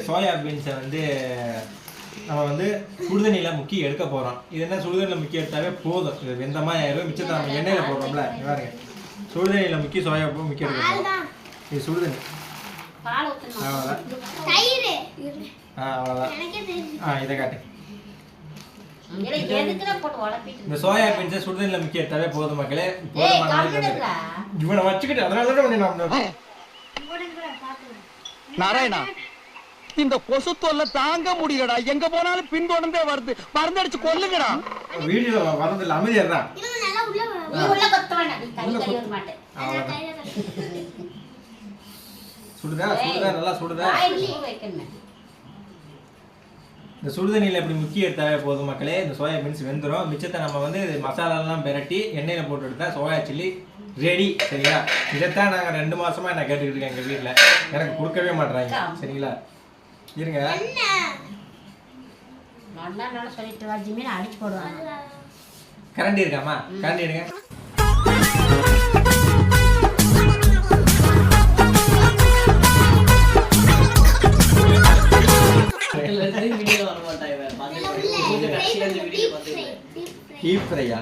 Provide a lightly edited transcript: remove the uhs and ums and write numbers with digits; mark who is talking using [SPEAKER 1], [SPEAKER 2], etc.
[SPEAKER 1] Soya பீன்ஸை வந்து நம்ம வந்து சுடுதண்ணியில் முக்கி எடுக்க போகிறோம். இது என்ன சுடுதண்ணியில் முக்கி எடுத்தாவே போதும். இது வெந்தமாக ஆயிரும். மிச்சத்தை நம்ம எண்ணெயில் போடுறோம்ல, பாருங்க சுடுதண்ணியில் முக்கி சோயா முக்கி எடுக்க போகிறோம். இது சுடுதண்ணி அவ்வளோதான். அவ்வளோதான். இதை காட்டு. இந்த சோயா பீன்ஸை சுடுதண்ணியில் முக்கி எடுத்தாவே போதும் மக்களே. இவனை வச்சுக்கிட்டு அதனால
[SPEAKER 2] நாராயணா இந்த கொசு தொல்லை தாங்க முடியலடா. எங்க போனாலும் பின்தொடர்ந்தே வருது. மருந்தடிச்சு கொல்லுங்கடா.
[SPEAKER 1] வீடியோ வரதில்ல, அமைதியா சுடுதா சுடுதா நல்லா சுடுதா. இந்த சுடுதண்ணியில் இப்படி முக்கி எடுத்தாவே போதும் மக்களே. இந்த சோயா பீன்ஸ் வெந்துடும். மிச்சத்தை நம்ம வந்து மசாலாலாம் பெரட்டி எண்ணெயில் போட்டு எடுத்தா சோயா சில்லி ரெடி. சரிங்களா? இதைத்தான் நாங்கள் 2 மாசமா நான் கேட்டுக்கிட்டு இருக்கேன் எங்கள் வீட்டில். எனக்கு கொடுக்கவே மாட்டேறாங்க. சரிங்களா? இருங்க, கரண்டி இருக்காமா? கரண்டி எடுங்க. டீப் ஃப்ரையா?